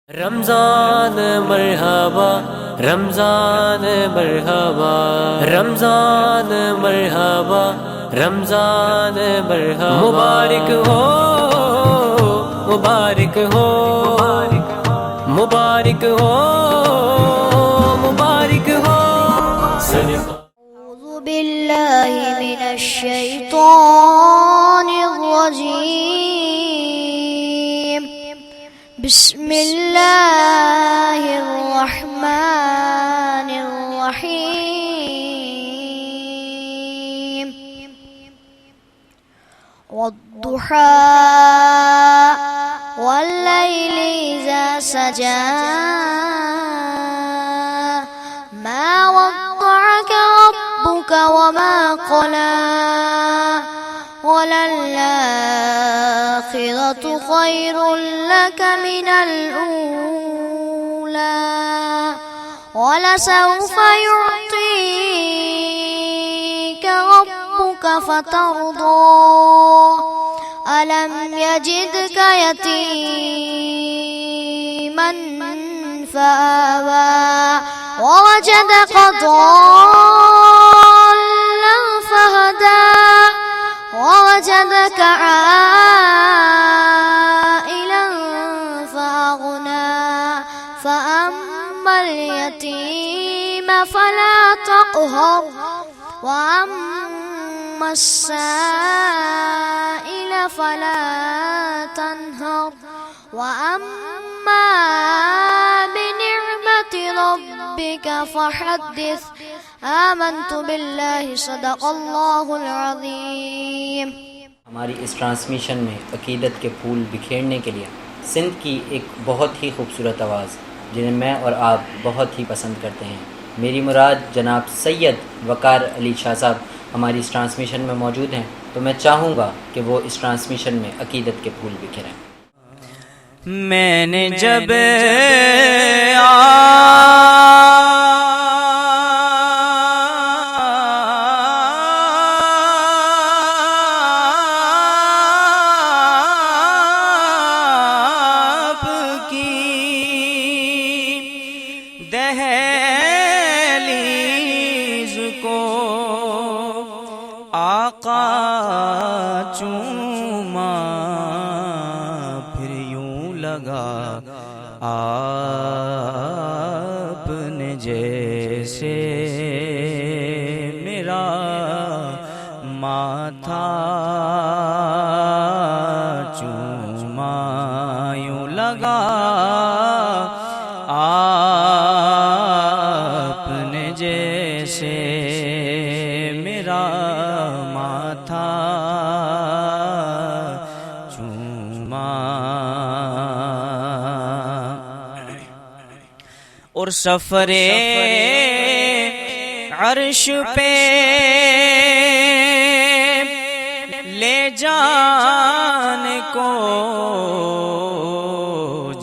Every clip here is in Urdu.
رمضان مرحبا رمضان مرحبا رمضان مرحبا رمضان مرحبا مبارک ہو مبارک ہو مبارک ہو مبارک ہو أعوذ بالله من الشيطان الرجيم بسم الله الرحمن الرحيم والضحى والليل إذا سجى ما ودعك ربك وما قلى وللآخرة خير لك من الأولى ولسوف يعطيك ربك فترضى ألم يجدك يتيما فآوى ووجدك ضالا فهدى ووجدك عائلا فأغنى فأما اليتيم فلا تقهر وأما السائل فلا تنهر وأما بنعمة ربك فحدث آمنت بالله صدق اللہ العظیم. ہماری اس ٹرانسمیشن میں عقیدت کے پھول بکھیرنے کے لیے سندھ کی ایک بہت ہی خوبصورت آواز جنہیں میں اور آپ بہت ہی پسند کرتے ہیں. میری مراد جناب سید وقار علی شاہ صاحب ہماری اس ٹرانسمیشن میں موجود ہیں، تو میں چاہوں گا کہ وہ اس ٹرانسمیشن میں عقیدت کے پھول بکھیریں. میں نے جب آپ کی دہلیز کو آقا چوما پھر یوں لگا آپ نے جیسے میرا ماتھا چوما یوں لگا آپ نے جیسے میرا ماتھا چوما اور سفر عرش پہ لے جانے کو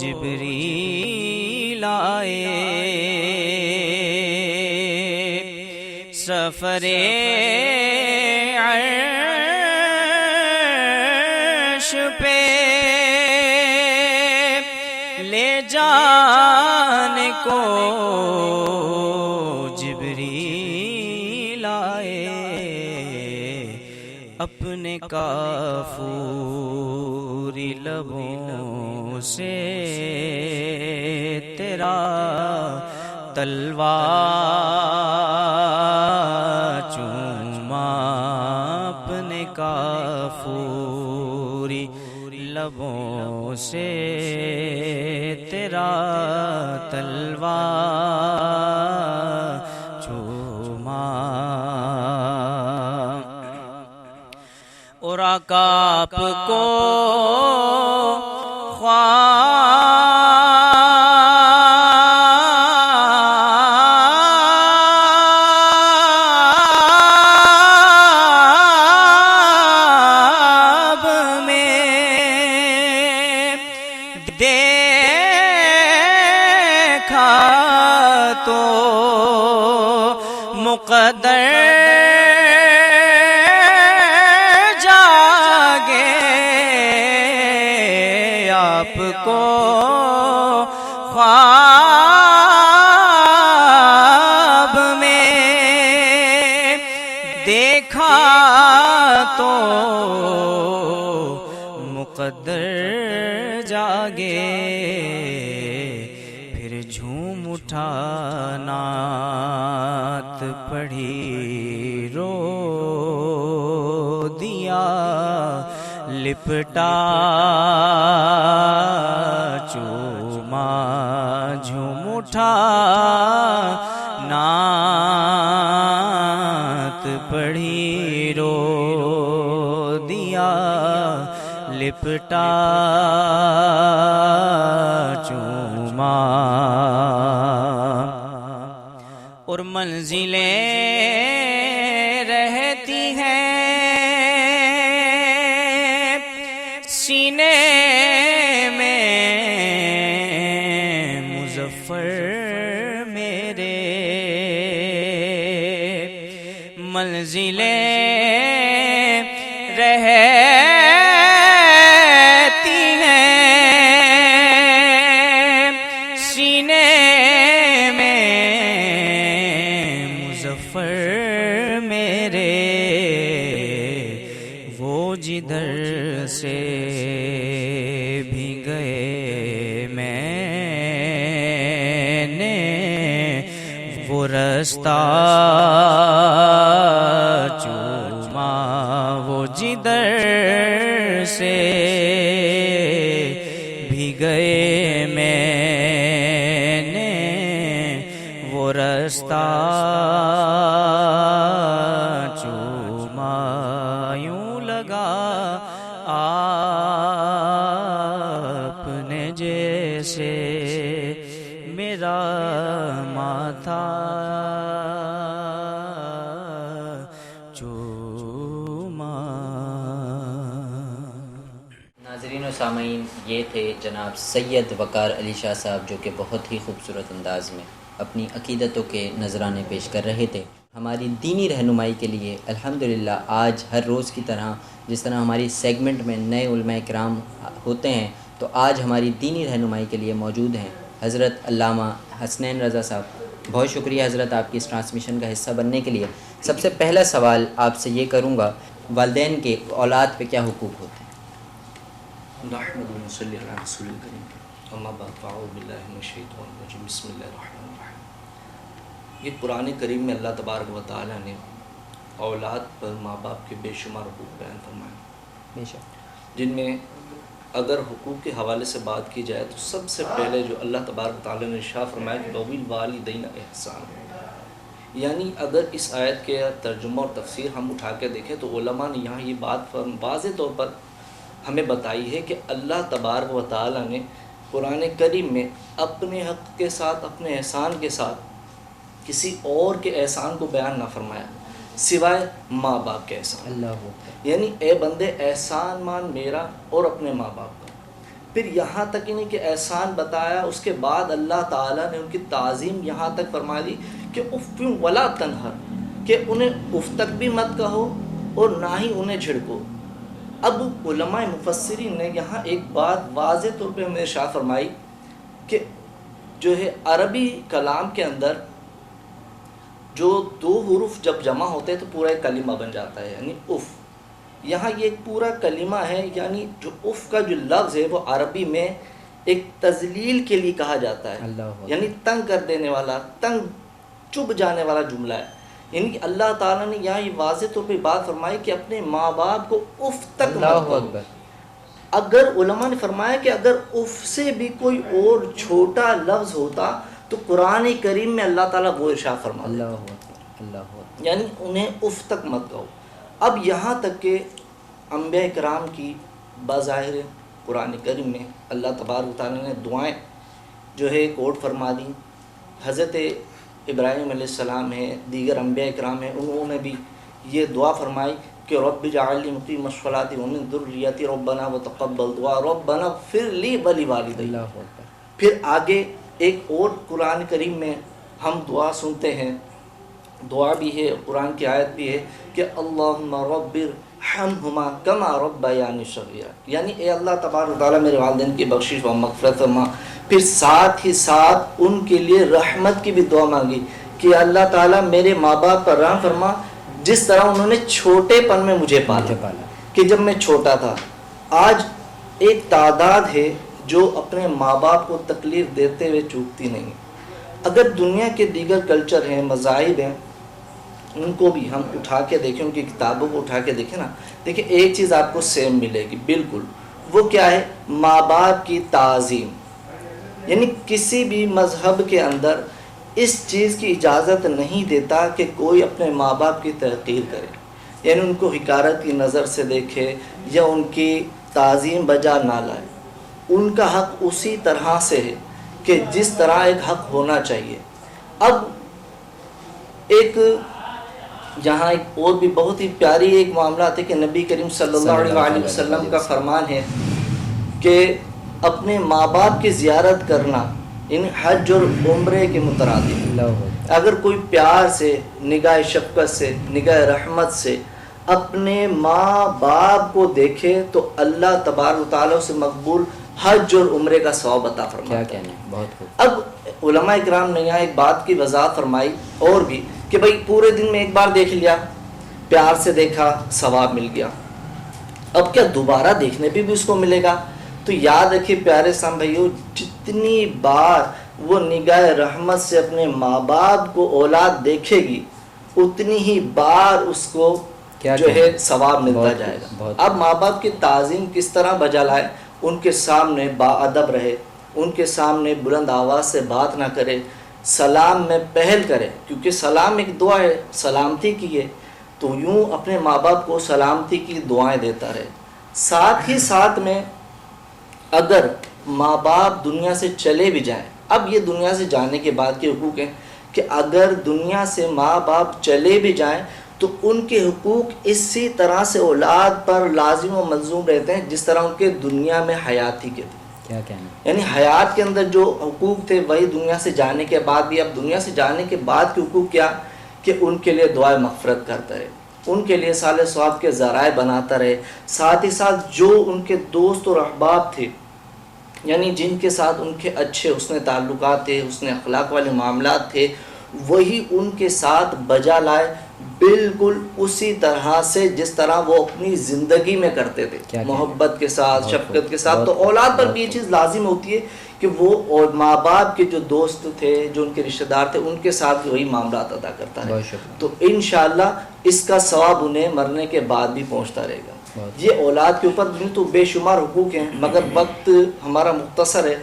جبریل آئے. سفر عرش پہ لے جانے کو جبریل آئے. اپنے کافوری لبوں سے تیرا تلوار چوما اپنے کافوری لبوں سے تیرا تلوار چوما اور آقا آپ کو خواب میں دیکھا تو مقدر جاگے آپ کو خواب میں دیکھا تو مقدر جاگے، پھر جھوم اٹھا نعت پڑھی رو دیا، لپٹا چوما جھوم اٹھا نعت پڑھی رو دیا، لپٹا چوما، اور منزلیں رہتی ہیں سینے میں مظفر میرے، منزلیں رہتی ہیں سینے میں مظفر میرے، وہ جدھر سے بھی گئے میں نے وہ رستہ چوما، وہ جدھر سے بھی گئے میں نے وہ رستہ چوما، یوں لگا آپ نے جیسے میرا ماتھا چوما۔ ناظرین و سامعین، یہ تھے جناب سید وقار علی شاہ صاحب، جو کہ بہت ہی خوبصورت انداز میں اپنی عقیدتوں کے نذرانے پیش کر رہے تھے۔ ہماری دینی رہنمائی کے لیے الحمدللہ آج ہر روز کی طرح جس طرح ہماری سیگمنٹ میں نئے علماء کرام ہوتے ہیں، تو آج ہماری دینی رہنمائی کے لیے موجود ہیں حضرت علامہ حسنین رضا صاحب۔ بہت شکریہ حضرت آپ کی اس ٹرانسمیشن کا حصہ بننے کے لیے۔ سب سے پہلا سوال آپ سے یہ کروں گا، والدین کے اولاد پہ کیا حقوق ہوتے ہیں؟ نحمد و نصلی علی رسول الکریم، اما بعد فاعوذ باللہ من الشیطان الرجیم، بسم اللہ الرحمن الرحیم۔ یہ قرآن کریم میں اللہ تبارک و تعالیٰ نے اولاد پر ماں باپ کے بے شمار حقوق بیان فرمائے، بے شک، جن میں اگر حقوق کے حوالے سے بات کی جائے تو سب سے پہلے جو اللہ تبارک و تعالیٰ نے ارشاد فرمایا کہ وبالوالدین احسان، یعنی اگر اس آیت کے ترجمہ اور تفسیر ہم اٹھا کے دیکھیں تو علماء نے یہاں یہ بات واضح طور پر ہمیں بتائی ہے کہ اللہ تبارک و تعالیٰ نے قرآن کریم میں اپنے حق کے ساتھ، اپنے احسان کے ساتھ کسی اور کے احسان کو بیان نہ فرمایا سوائے ماں باپ کے احسان۔ اللہ اکبر، یعنی اے بندے احسان مان میرا اور اپنے ماں باپ کا۔ پھر یہاں تک ہی نہیں کہ احسان بتایا، اس کے بعد اللہ تعالیٰ نے ان کی تعظیم یہاں تک فرما دی کہ اف ولا تنہر، کہ انہیں اف تک بھی مت کہو اور نہ ہی انہیں جھڑکو۔ اب علماء مفسرین نے یہاں ایک بات واضح طور پہ ہمیں ارشاد فرمائی کہ جو ہے عربی کلام کے اندر جو دو حروف جب جمع ہوتے ہیں تو پورا ایک کلمہ بن جاتا ہے، یعنی اف۔ یہاں یہ ایک پورا کلمہ ہے، یعنی جو اف کا جو لفظ ہے وہ عربی میں ایک تذلیل کے لیے کہا جاتا ہے، یعنی تنگ کر دینے والا، تنگ چبھ جانے والا جملہ ہے۔ یعنی کہ اللہ تعالیٰ نے یہاں یہ واضح طور پہ بات فرمائی کہ اپنے ماں باپ کو اف تک مت کہو۔ اگر علماء نے فرمایا کہ اگر اف سے بھی کوئی اور چھوٹا لفظ ہوتا تو قرآن کریم میں اللہ تعالیٰ وہ ارشاد فرماتا، یعنی انہیں اف تک مت کہو۔ اب یہاں تک کہ انبیاء کرام کی بظاہر قرآن کریم میں اللہ تبارک و تعالیٰ نے دعائیں جو ہے کوٹ فرما دی۔ حضرت ابراہیم علیہ السلام ہیں، دیگر انبیاء کرام ہیں، انہوں نے بھی یہ دعا فرمائی کہ رب اجعلنی مقیم الصلاۃ ومن ذریتی ربنا وتقبل دعا ربنا اغفر لی ولوالدی۔ پھر آگے ایک اور قرآن کریم میں ہم دعا سنتے ہیں، دعا بھی ہے، قرآن کی آیت بھی ہے کہ اللہم رب ارحمہما کما ربیانی صغیرا، یعنی اے اللہ تبارک و تعالیٰ میرے والدین کی بخشش و مغفرت فرما، پھر ساتھ ہی ساتھ ان کے لیے رحمت کی بھی دعا مانگی کہ اللہ تعالیٰ میرے ماں باپ پر رحم فرما، جس طرح انہوں نے چھوٹے پن میں مجھے پالا کہ جب میں چھوٹا تھا۔ آج ایک تعداد ہے جو اپنے ماں باپ کو تکلیف دیتے ہوئے چوکتی نہیں۔ اگر دنیا کے دیگر کلچر ہیں، مذاہب ہیں، ان کو بھی ہم اٹھا کے دیکھیں، ان کی کتابوں کو اٹھا کے دیکھیں نا، دیکھیں ایک چیز آپ کو سیم ملے گی بالکل، وہ کیا ہے؟ ماں باپ کی تعظیم۔ یعنی کسی بھی مذہب کے اندر اس چیز کی اجازت نہیں دیتا کہ کوئی اپنے ماں باپ کی تحقیر کرے، یعنی ان کو حقارت کی نظر سے دیکھے یا ان کی تعظیم بجا نہ لائے۔ ان کا حق اسی طرح سے ہے کہ جس طرح ایک حق ہونا چاہیے۔ اب ایک جہاں ایک اور بھی بہت ہی پیاری ایک معاملات ہے کہ نبی کریم صلی اللہ علیہ وسلم کا فرمان ہے کہ اپنے ماں باپ کی زیارت کرنا ان حج اور عمرے کے مترادف۔ اگر کوئی پیار سے، نگاہ شفقت سے، نگاہ رحمت سے اپنے ماں باپ کو دیکھے تو اللہ تبارک و تعالیٰ سے مقبول حج اور عمرے کا ثواب عطا فرماتا ہے۔ اب علماء اکرام نے یہاں ایک بات کی وضاحت فرمائی اور بھی کہ بھئی پورے دن میں ایک بار دیکھ لیا، پیار سے دیکھا، ثواب مل گیا، اب کیا دوبارہ دیکھنے پہ بھی اس کو ملے گا؟ تو یاد رکھیے پیارے اسلام بھائیو، جتنی بار وہ نگاہ رحمت سے اپنے ماں باپ کو اولاد دیکھے گی اتنی ہی بار اس کو جو ہے ثواب ملتا جائے گا۔ اب ماں باپ کی تعظیم کس طرح بجا لائے؟ ان کے سامنے باادب رہے، ان کے سامنے بلند آواز سے بات نہ کرے، سلام میں پہل کرے، کیونکہ سلام ایک دعا ہے، سلامتی کی ہے، تو یوں اپنے ماں باپ کو سلامتی کی دعائیں دیتا رہے۔ ساتھ ہی ساتھ میں اگر ماں باپ دنیا سے چلے بھی جائیں، اب یہ دنیا سے جانے کے بعد کے حقوق ہیں کہ اگر دنیا سے ماں باپ چلے بھی جائیں تو ان کے حقوق اسی طرح سے اولاد پر لازم و ملزوم رہتے ہیں جس طرح ان کے دنیا میں حیاتی کے تھے۔ کیا کہنا؟ یعنی حیات کے اندر جو حقوق تھے وہی دنیا سے جانے کے بعد بھی۔ اب دنیا سے جانے کے بعد کے حقوق کیا؟ کہ ان کے لیے دعائیں مغفرت کرتا رہے، ان کے لیے صالح ثواب کے ذرائع بناتا رہے، ساتھ ہی ساتھ جو ان کے دوست اور احباب تھے، یعنی جن کے ساتھ ان کے اچھے حسن تعلقات تھے، حسن اخلاق والے معاملات تھے، وہی ان کے ساتھ بجا لائے بالکل اسی طرح سے جس طرح وہ اپنی زندگی میں کرتے تھے، محبت کے ساتھ، شفقت کے ساتھ۔ تو اولاد پر بھی یہ چیز لازم ہوتی ہے کہ وہ اور ماں باپ کے جو دوست تھے، جو ان کے رشتہ دار تھے، ان کے ساتھ بھی وہی معاملات ادا کرتا ہے۔ تو انشاءاللہ اس کا ثواب انہیں مرنے کے بعد بھی پہنچتا رہے گا۔ یہ اولاد کے اوپر بھی تو بے شمار حقوق ہیں، مگر وقت ہمارا مختصر ہے،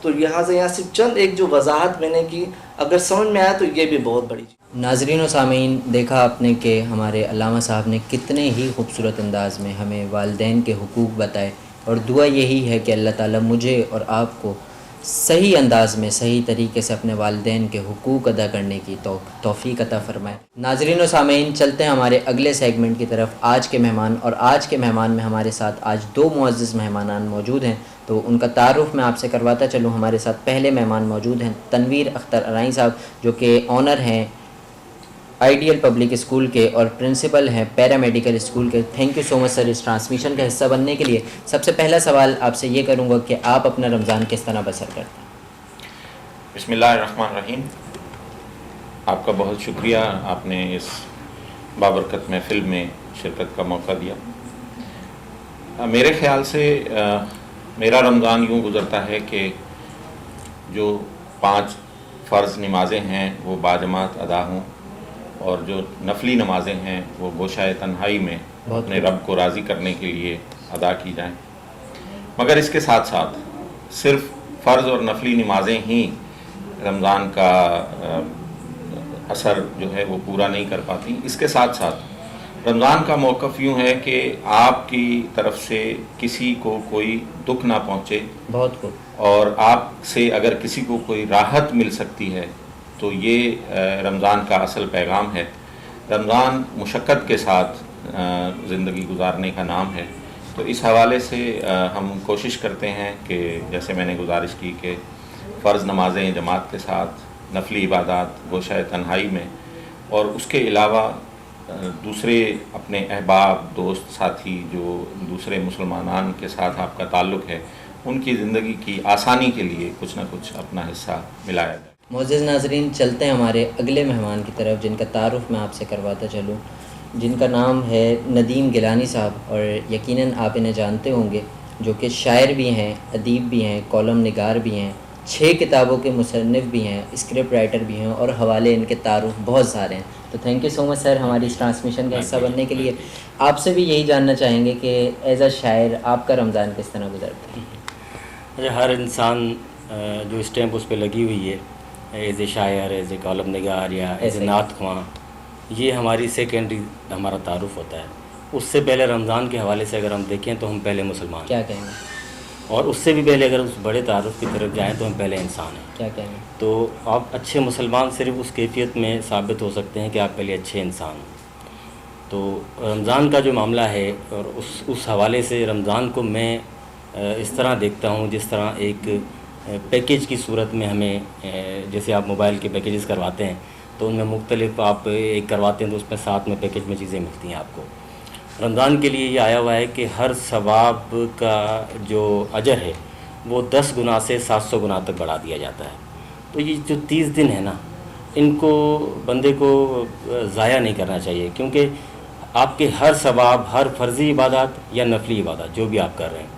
تو لہٰذا یہاں صرف چند ایک جو وضاحت میں نے کی، اگر سمجھ میں آیا تو یہ بھی بہت بڑی چیز۔ ناظرین و سامعین، دیکھا آپ نے کہ ہمارے علامہ صاحب نے کتنے ہی خوبصورت انداز میں ہمیں والدین کے حقوق بتائے، اور دعا یہی ہے کہ اللہ تعالیٰ مجھے اور آپ کو صحیح انداز میں، صحیح طریقے سے اپنے والدین کے حقوق ادا کرنے کی توفیق عطا فرمائے۔ ناظرین و سامعین، چلتے ہیں ہمارے اگلے سیگمنٹ کی طرف، آج کے مہمان۔ اور آج کے مہمان میں ہمارے ساتھ آج دو معزز مہمانان موجود ہیں، تو ان کا تعارف میں آپ سے کرواتا چلوں۔ ہمارے ساتھ پہلے مہمان موجود ہیں تنویر اختر ارائیں صاحب، جو کہ آنر ہیں آئیڈیل پبلک اسکول کے اور پرنسپل ہیں پیرا میڈیکل اسکول کے۔ Thank you so much sir اس ٹرانسمیشن کا حصہ بننے کے لیے۔ سب سے پہلا سوال آپ سے یہ کروں گا کہ آپ اپنا رمضان کس طرح بسر کرتے ہیں؟ بسم اللہ الرحمن الرحیم۔ آپ کا بہت شکریہ، آپ نے اس بابرکت محفل میں شرکت کا موقع دیا۔ میرے خیال سے میرا رمضان یوں گزرتا ہے کہ جو 5 فرض نمازیں ہیں وہ باجماعت ادا ہوں، اور جو نفلی نمازیں ہیں وہ گوشۂ تنہائی میں اپنے رب کو راضی کرنے کے لیے ادا کی جائیں۔ مگر اس کے ساتھ ساتھ صرف فرض اور نفلی نمازیں ہی رمضان کا اثر جو ہے وہ پورا نہیں کر پاتی۔ اس کے ساتھ ساتھ رمضان کا موقف یوں ہے کہ آپ کی طرف سے کسی کو کوئی دکھ نہ پہنچے، بہت خوب، اور آپ سے اگر کسی کو کوئی راحت مل سکتی ہے تو یہ رمضان کا اصل پیغام ہے۔ رمضان مشقت کے ساتھ زندگی گزارنے کا نام ہے، تو اس حوالے سے ہم کوشش کرتے ہیں کہ جیسے میں نے گزارش کی کہ فرض نمازیں جماعت کے ساتھ، نفلی عبادات گوشۂ تنہائی میں، اور اس کے علاوہ دوسرے اپنے احباب، دوست، ساتھی جو دوسرے مسلمانان کے ساتھ آپ کا تعلق ہے، ان کی زندگی کی آسانی کے لیے کچھ نہ کچھ اپنا حصہ ملایا جائے۔ معزز ناظرین، چلتے ہیں ہمارے اگلے مہمان کی طرف، جن کا تعارف میں آپ سے کرواتا چلوں، جن کا نام ہے ندیم گیلانی صاحب، اور یقیناً آپ انہیں جانتے ہوں گے، جو کہ شاعر بھی ہیں، ادیب بھی ہیں، کالم نگار بھی ہیں، 6 کتابوں کے مصنف بھی ہیں، اسکرپٹ رائٹر بھی ہیں، اور حوالے ان کے تعارف بہت سارے ہیں۔ تو تھینک یو سو مچ سر ہماری اس ٹرانسمیشن کا حصہ بننے کے لیے۔ آپ سے بھی یہی جاننا چاہیں گے کہ ایز اے شاعر آپ کا رمضان کس طرح گزرتا ہے؟ ہر انسان جو اسٹیمپ اس پہ لگی ہوئی ہے، ایز اے شاعر، ایز اے کالم نگار یا ایز اے نعت خواں، یہ ہماری سیکنڈری ہمارا تعارف ہوتا ہے۔ اس سے پہلے رمضان کے حوالے سے اگر ہم دیکھیں تو ہم پہلے مسلمان ہیں، کیا کہیں گے؟ اور اس سے بھی پہلے اگر اس بڑے تعارف کی طرف جائیں تو ہم پہلے انسان ہیں۔ کیا کہیں گے؟ تو آپ اچھے مسلمان صرف اس کیفیت میں ثابت ہو سکتے ہیں کہ آپ پہلے اچھے انسان ہیں۔ تو رمضان کا جو معاملہ ہے، اور اس حوالے سے رمضان کو میں اس طرح دیکھتا ہوں جس طرح ایک پیکیج کی صورت میں ہمیں، جیسے آپ موبائل کے پیکیجز کرواتے ہیں تو ان میں مختلف آپ ایک کرواتے ہیں تو اس میں ساتھ میں پیکیج میں چیزیں ملتی ہیں آپ کو۔ رمضان کے لیے یہ آیا ہوا ہے کہ ہر ثواب کا جو اجر ہے وہ 10 گنا سے 700 گنا تک بڑھا دیا جاتا ہے۔ تو یہ جو 30 دن ہے نا، ان کو بندے کو ضائع نہیں کرنا چاہیے، کیونکہ آپ کے ہر ثواب، ہر فرضی عبادات یا نفلی عبادات جو بھی آپ کر رہے ہیں،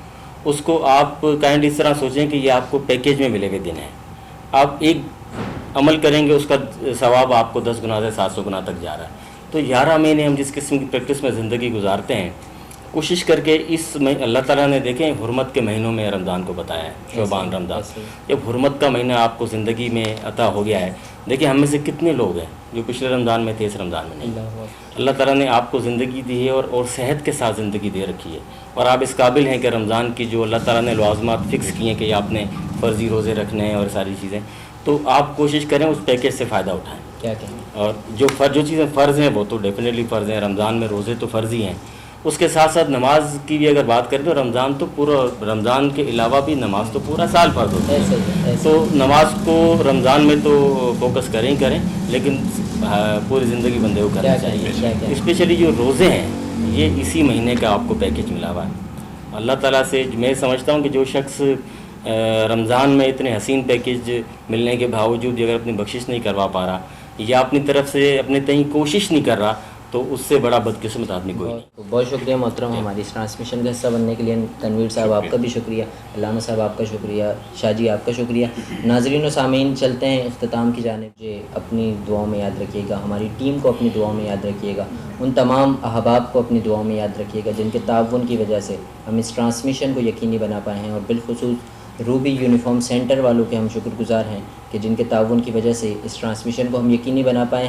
اس کو آپ کائنڈ اس طرح سوچیں کہ یہ آپ کو پیکیج میں ملے ہوئے دن ہیں۔ آپ ایک عمل کریں گے، اس کا ثواب آپ کو 10 گنا سے 700 گنا تک جا رہا ہے۔ تو 11 مہینے ہم جس قسم کی پریکٹس میں زندگی گزارتے ہیں، کوشش کر کے اللہ تعالیٰ نے دیکھیں حرمت کے مہینوں میں رمضان کو بتایا ہے، شعبان رمضان، جب حرمت کا مہینہ آپ کو زندگی میں عطا ہو گیا ہے، دیکھیں ہم میں سے کتنے لوگ ہیں جو پچھلے رمضان میں تھے، اس رمضان میں نہیں۔ اللہ تعالیٰ نے آپ کو زندگی دی ہے اور صحت کے ساتھ زندگی دے رکھی ہے، اور آپ اس قابل ہیں کہ رمضان کی جو اللہ تعالیٰ نے لوازمات فکس کیے ہیں کہ آپ نے فرضی روزے رکھنے ہیں اور ساری چیزیں، تو آپ کوشش کریں اس پیکیج سے فائدہ اٹھائیں۔ کیا کہیں گے؟ اور جو چیزیں فرض ہیں وہ تو ڈیفینیٹلی فرض ہیں، رمضان میں روزے تو فرض ہی ہیں، اس کے ساتھ ساتھ نماز کی بھی اگر بات کریں تو رمضان تو پورا، رمضان کے علاوہ بھی نماز تو پورا سال فرض ہوتی ہے۔ تو نماز کو رمضان میں تو فوکس کریں ہی کریں، لیکن پوری زندگی بندے کو کرنا چاہیے۔ اسپیشلی جو روزے ہیں، یہ اسی مہینے کا آپ کو پیکیج ملا ہوا ہے۔ اللہ تعالیٰ سے میں سمجھتا ہوں کہ جو شخص رمضان میں اتنے حسین پیکیج ملنے کے باوجود بھی اگر اپنی بخشش نہیں کروا پا رہا یا اپنی طرف سے اپنے تئیں کوشش نہیں کر رہا، تو اس سے بڑا بدقسمت آدمی کوئی نہیں۔ بہت شکریہ محترم ہماری اس ٹرانسمیشن کا حصہ بننے کے لیے۔ تنویر صاحب آپ کا بھی شکریہ، علامہ صاحب آپ کا شکریہ، شاہ جی آپ کا شکریہ۔ ناظرین و سامعین، چلتے ہیں اختتام کی جانب۔ مجھے اپنی دعاؤں میں یاد رکھیے گا، ہماری ٹیم کو اپنی دعاؤں میں یاد رکھیے گا، ان تمام احباب کو اپنی دعاؤں میں یاد رکھیے گا جن کے تعاون کی وجہ سے ہم اس ٹرانسمیشن کو یقینی بنا پائے ہیں، اور بالخصوص روبی یونیفارم سینٹر والوں کے ہم شکر گزار ہیں کہ جن کے تعاون کی وجہ سے اس ٹرانسمیشن کو ہم یقینی بنا پائے ہیں۔